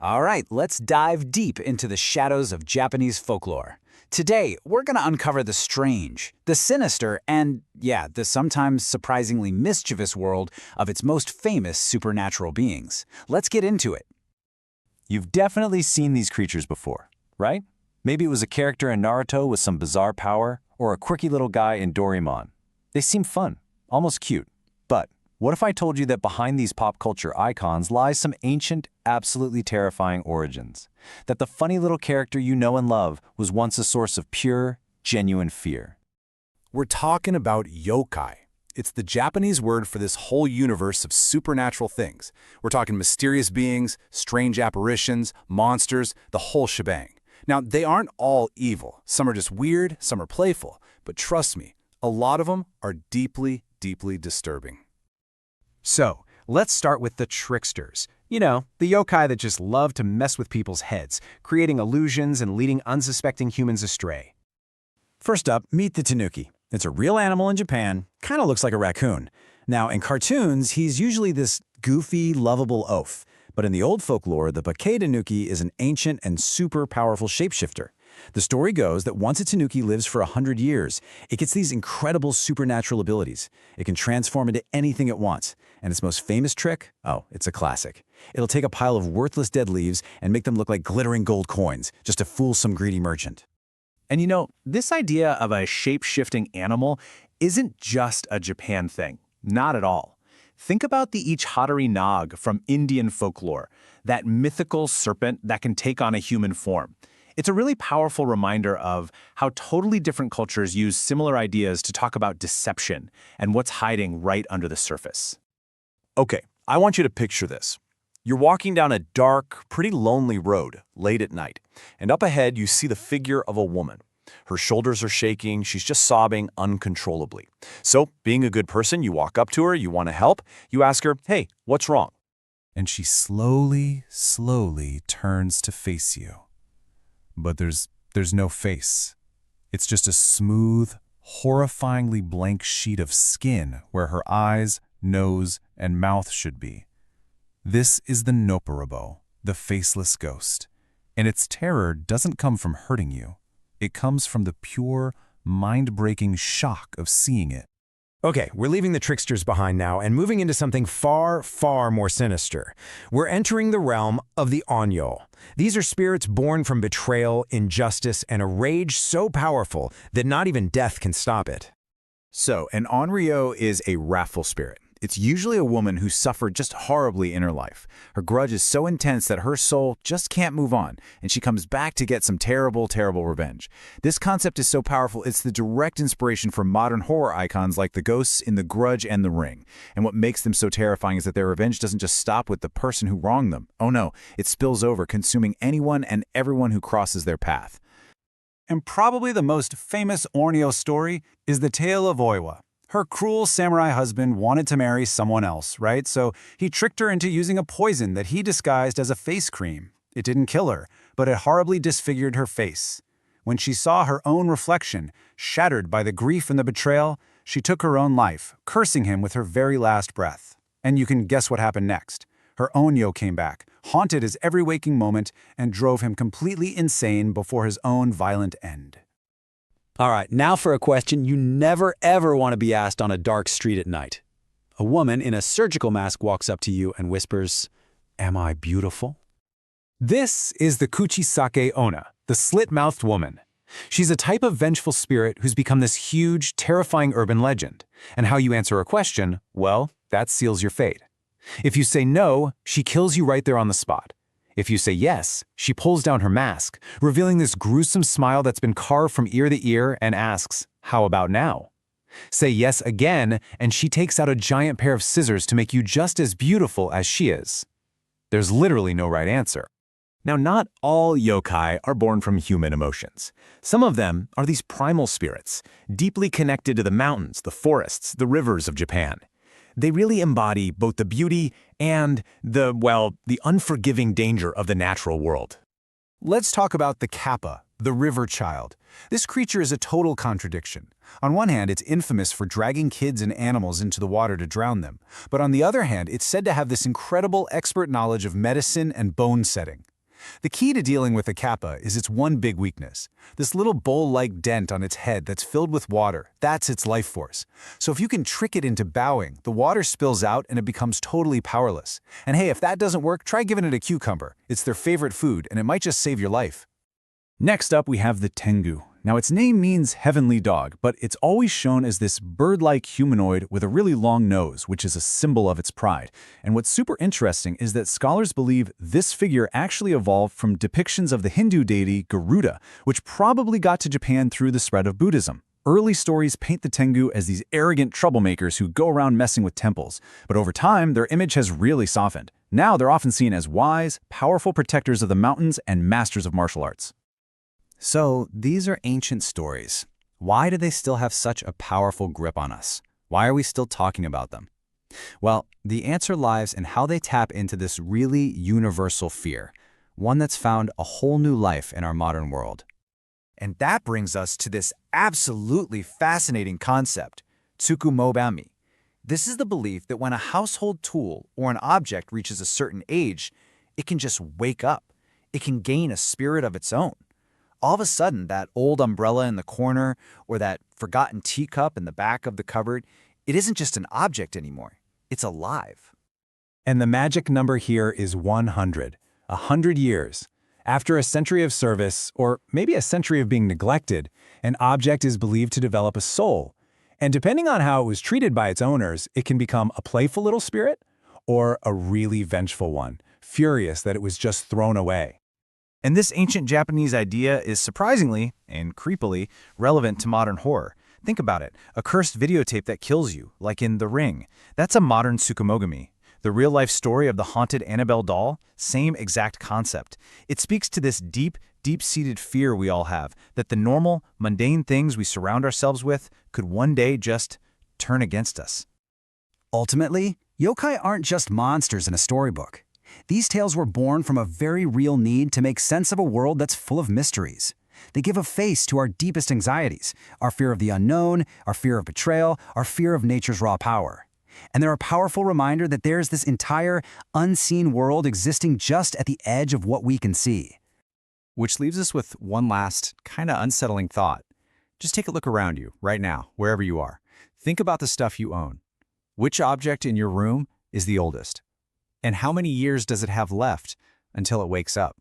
All right, let's dive deep into the shadows of Japanese folklore. Today, we're going to uncover the strange, the sinister, and, yeah, the sometimes surprisingly mischievous world of its most famous supernatural beings. Let's get into it. You've definitely seen these creatures before, right? Maybe it was a character in Naruto with some bizarre power, or a quirky little guy in Doraemon. They seem fun, almost cute. But what if I told you that behind these pop culture icons lies some ancient, absolutely terrifying origins? That the funny little character you know and love was once a source of pure, genuine fear. We're talking about yokai. It's the Japanese word for this whole universe of supernatural things. We're talking mysterious beings, strange apparitions, monsters, the whole shebang. Now, they aren't all evil. Some are just weird, some are playful. But trust me, a lot of them are deeply, deeply disturbing. So, let's start with the tricksters. You know, the yokai that just love to mess with people's heads, creating illusions and leading unsuspecting humans astray. First up, meet the Tanuki. It's a real animal in Japan, kind of looks like a raccoon. Now, in cartoons, he's usually this goofy, lovable oaf. But in the old folklore, the Bakkei Tanuki is an ancient and super powerful shapeshifter. The story goes that once a Tanuki lives for 100 years, it gets these incredible supernatural abilities. It can transform into anything it wants. And its most famous trick? Oh, it's a classic. It'll take a pile of worthless dead leaves and make them look like glittering gold coins, just to fool some greedy merchant. And you know, this idea of a shape-shifting animal isn't just a Japan thing. Not at all. Think about the Ichihara Nag from Indian folklore, that mythical serpent that can take on a human form. It's a really powerful reminder of how totally different cultures use similar ideas to talk about deception and what's hiding right under the surface. Okay, I want you to picture this. You're walking down a dark, pretty lonely road late at night, and up ahead you see the figure of a woman. Her shoulders are shaking, she's just sobbing uncontrollably. So, being a good person, you walk up to her, you want to help, you ask her, "Hey, what's wrong?" And she slowly turns to face you. But there's no face. It's just a smooth, horrifyingly blank sheet of skin where her eyes, nose, and mouth should be. This is the Nopperabo, the faceless ghost. And its terror doesn't come from hurting you. It comes from the pure, mind-breaking shock of seeing it. Okay, we're leaving the tricksters behind now and moving into something far, far more sinister. We're entering the realm of the Onyo. These are spirits born from betrayal, injustice, and a rage so powerful that not even death can stop it. So, an Onryo is a wrathful spirit. It's usually a woman who suffered just horribly in her life. Her grudge is so intense that her soul just can't move on, and she comes back to get some terrible, terrible revenge. This concept is so powerful, it's the direct inspiration for modern horror icons like the ghosts in The Grudge and The Ring. And what makes them so terrifying is that their revenge doesn't just stop with the person who wronged them. Oh no, it spills over, consuming anyone and everyone who crosses their path. And probably the most famous Onryo story is the tale of Oiwa. Her cruel samurai husband wanted to marry someone else, right? So he tricked her into using a poison that he disguised as a face cream. It didn't kill her, but it horribly disfigured her face. When she saw her own reflection, shattered by the grief and the betrayal, she took her own life, cursing him with her very last breath. And you can guess what happened next. Her Onyo came back, haunted his every waking moment, and drove him completely insane before his own violent end. All right, now for a question you never ever want to be asked on a dark street at night. A woman in a surgical mask walks up to you and whispers, "Am I beautiful?" This is the Kuchisake Onna, the Slit-Mouthed Woman. She's a type of vengeful spirit who's become this huge, terrifying urban legend. And how you answer a question, well, that seals your fate. If you say no, she kills you right there on the spot. If you say yes, she pulls down her mask, revealing this gruesome smile that's been carved from ear to ear and asks, "How about now?" Say yes again, and she takes out a giant pair of scissors to make you just as beautiful as she is. There's literally no right answer. Now, not all yokai are born from human emotions. Some of them are these primal spirits, deeply connected to the mountains, the forests, the rivers of Japan. They really embody both the beauty and the unforgiving danger of the natural world. Let's talk about the Kappa, the river child. This creature is a total contradiction. On one hand, it's infamous for dragging kids and animals into the water to drown them. But on the other hand, it's said to have this incredible expert knowledge of medicine and bone setting. The key to dealing with a kappa is its one big weakness. This little bowl-like dent on its head that's filled with water, that's its life force. So if you can trick it into bowing, the water spills out and it becomes totally powerless. And hey, if that doesn't work, try giving it a cucumber. It's their favorite food and it might just save your life. Next up, we have the tengu. Now, its name means heavenly dog, but it's always shown as this bird-like humanoid with a really long nose, which is a symbol of its pride. And what's super interesting is that scholars believe this figure actually evolved from depictions of the Hindu deity Garuda, which probably got to Japan through the spread of Buddhism. Early stories paint the tengu as these arrogant troublemakers who go around messing with temples, but over time, their image has really softened. Now they're often seen as wise, powerful protectors of the mountains and masters of martial arts. So, these are ancient stories. Why do they still have such a powerful grip on us? Why are we still talking about them? Well, the answer lies in how they tap into this really universal fear, one that's found a whole new life in our modern world. And that brings us to this absolutely fascinating concept, tsukumobami. This is the belief that when a household tool or an object reaches a certain age, it can just wake up. It can gain a spirit of its own. All of a sudden, that old umbrella in the corner or that forgotten teacup in the back of the cupboard, it isn't just an object anymore. It's alive. And the magic number here is 100. 100 years. After a century of service, or maybe a century of being neglected, an object is believed to develop a soul. And depending on how it was treated by its owners, it can become a playful little spirit or a really vengeful one, furious that it was just thrown away. And this ancient Japanese idea is surprisingly, and creepily, relevant to modern horror. Think about it, a cursed videotape that kills you, like in The Ring. That's a modern tsukumogami. The real-life story of the haunted Annabelle doll, same exact concept. It speaks to this deep, deep-seated fear we all have, that the normal, mundane things we surround ourselves with could one day just turn against us. Ultimately, yokai aren't just monsters in a storybook. These tales were born from a very real need to make sense of a world that's full of mysteries. They give a face to our deepest anxieties, our fear of the unknown, our fear of betrayal, our fear of nature's raw power. And they're a powerful reminder that there's this entire unseen world existing just at the edge of what we can see. Which leaves us with one last, kind of unsettling thought. Just take a look around you, right now, wherever you are. Think about the stuff you own. Which object in your room is the oldest? And how many years does it have left until it wakes up?